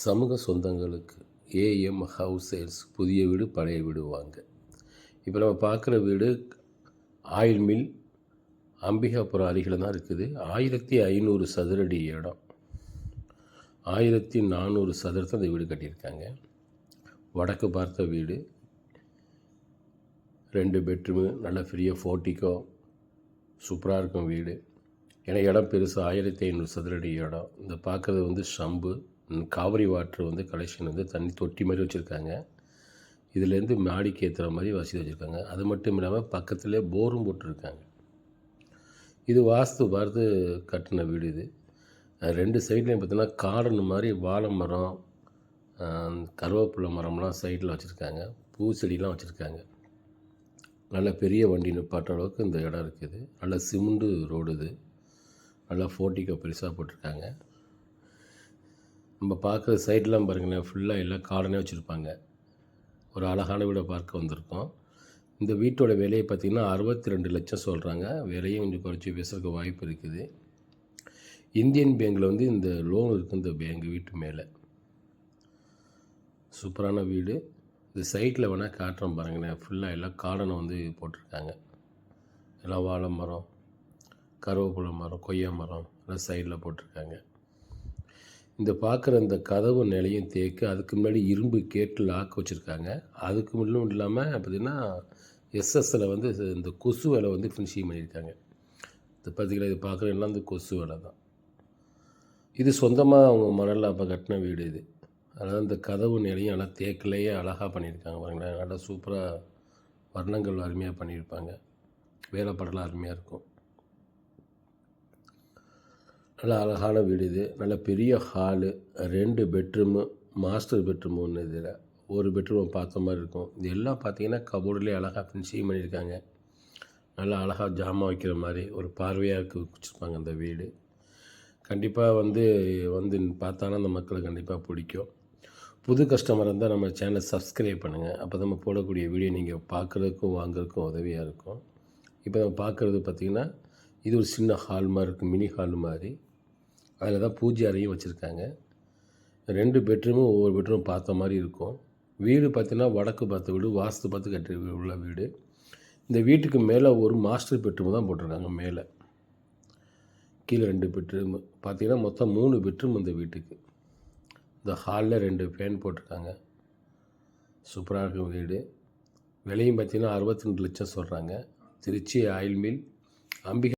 சமூக சொந்தங்களுக்கு AM house sales புதிய வீடு பழைய வீடு வாங்க. இப்போ நம்ம பார்க்குற வீடு ஆயில் மில் அம்பிகாபுரம் அருகில் தான் இருக்குது. 1500 சதுரடி இடம், 1400 சதுரத்தை அந்த வீடு கட்டியிருக்காங்க. வடக்கு பார்த்த வீடு, 2 பெட்ரூமு, நல்ல பெரிய போர்ட்டிக்கோ, சூப்பராக இருக்கும் வீடு. ஏன்னா இடம் பெருசு, 1500 சதுரடி இடம். இந்த பார்க்குறது ஷம்பு காவிரி வாட்ரு கலெக்ஷன் தண்ணி தொட்டி மாதிரி வச்சுருக்காங்க. இதுலேருந்து மாடிக்கு ஏற்றுற மாதிரி வசதி வச்சுருக்காங்க. அது மட்டும் இல்லாமல் பக்கத்துலேயே போரும் போட்டிருக்காங்க. இது வாஸ்து பார்த்து கட்டின வீடு. இது 2 சைட்லேயும் பார்த்தீங்கன்னா கார்டன் மாதிரி வாழை மரம், கருவேப்பிலை மரம்லாம் சைடில் வச்சுருக்காங்க. பூச்செடிலாம் வச்சுருக்காங்க. நல்ல பெரிய வண்டி நிப்பாட்டுற அளவுக்கு இந்த இடம் இருக்குது. நல்ல சிமெண்டு ரோடு. இது நல்லா போர்ட்டிக்கோ பெருசாக போட்டிருக்காங்க. நம்ம பார்க்குற சைட்லாம் பாருங்களேன், ஃபுல்லாக எல்லாம் கார்டனே வச்சுருப்பாங்க. ஒரு அழகான வீடை பார்க்க வந்திருக்கோம். இந்த வீட்டோட விலையை பார்த்திங்கன்னா 62 லட்சம் சொல்கிறாங்க. விலையும் கொஞ்சம் குறைச்சி பேசுறதுக்கு வாய்ப்பு இருக்குது. இந்தியன் பேங்கில் இந்த லோன் இருக்குது. இந்த பேங்க் வீட்டு மேலே சூப்பரான வீடு. இந்த சைட்டில் வேணால் காட்டுறோம் பாருங்களேன். ஃபுல்லாக எல்லாம் கார்டனை போட்டிருக்காங்க. எல்லாம் வாழை மரம், கருவேப்பிலை மரம், கொய்யா மரம் எல்லாம் சைடில் போட்டிருக்காங்க. இந்த பார்க்குற இந்த கதவு நிலையும் தேக்கு, அதுக்கு முன்னாடி இரும்பு கேட்டு லாக் வச்சுருக்காங்க. அதுக்கு மட்டும் இல்லாமல் பார்த்திங்கன்னா எஸ்எஸ்ஸில் இந்த கொசு வேலை ஃபினிஷிங் பண்ணியிருக்காங்க. இது பார்த்திங்கன்னா இது பார்க்குற எல்லாம் இந்த கொசு வேலை தான். இது சொந்தமாக அவங்க மணலில் அப்போ கட்டின வீடு இது. அதனால் இந்த கதவு நிலையும் நல்லா தேக்கிலேயே அழகாக பண்ணியிருக்காங்க பாருங்களேன். நல்லா சூப்பராக வர்ணங்கள் அருமையாக பண்ணியிருப்பாங்க. வேலைப்பாடெல்லாம் அருமையாக இருக்கும். நல்ல அழகான வீடு இது. நல்ல பெரிய ஹாலு, 2 பெட்ரூமு, மாஸ்டர் பெட்ரூம் ஒன்று. இதில் ஒரு பெட்ரூம் பார்த்த மாதிரி இருக்கும். இது எல்லாம் பார்த்திங்கன்னா கபோர்டுலேயே அழகாக ஃபினிஷிங் பண்ணியிருக்காங்க. நல்லா அழகாக ஜாமான் வைக்கிற மாதிரி ஒரு பார்வையாக வச்சுருப்பாங்க அந்த வீடு. கண்டிப்பாக வந்து பார்த்தாங்கன்னா அந்த மக்களுக்கு கண்டிப்பாக பிடிக்கும். புது கஸ்டமர் இருந்தால் நம்ம சேனலை சப்ஸ்கிரைப் பண்ணுங்கள். அப்போ நம்ம போடக்கூடிய வீடியோ நீங்கள் பார்க்குறதுக்கும் வாங்குறதுக்கும் உதவியாக இருக்கும். இப்போ நம்ம பார்க்குறது பார்த்திங்கன்னா இது ஒரு சின்ன ஹால் மாதிரி இருக்குது, மினி ஹால் மாதிரி. அதில் தான் பூஜை அறையும் வச்சுருக்காங்க. 2 பெட்ரூமும் ஒவ்வொரு பெட்ரூம் பார்த்த மாதிரி இருக்கும். வீடு பார்த்திங்கன்னா வடக்கு பார்த்த வீடு, வாஸ்து பார்த்து கட்டி உள்ள வீடு. இந்த வீட்டுக்கு மேலே ஒரு மாஸ்டர் பெட்ரூம் தான் போட்டிருக்காங்க. மேலே கீழே 2 பெட்ரூமு பார்த்திங்கன்னா மொத்தம் 3 பெட்ரூம் இந்த வீட்டுக்கு. இந்த ஹாலில் 2 ஃபேன் போட்டிருக்காங்க. சூப்பராக இருக்கும் வீடு. விலையும் பார்த்திங்கன்னா 62 லட்சம் சொல்கிறாங்க. Trichy oil mill Ambika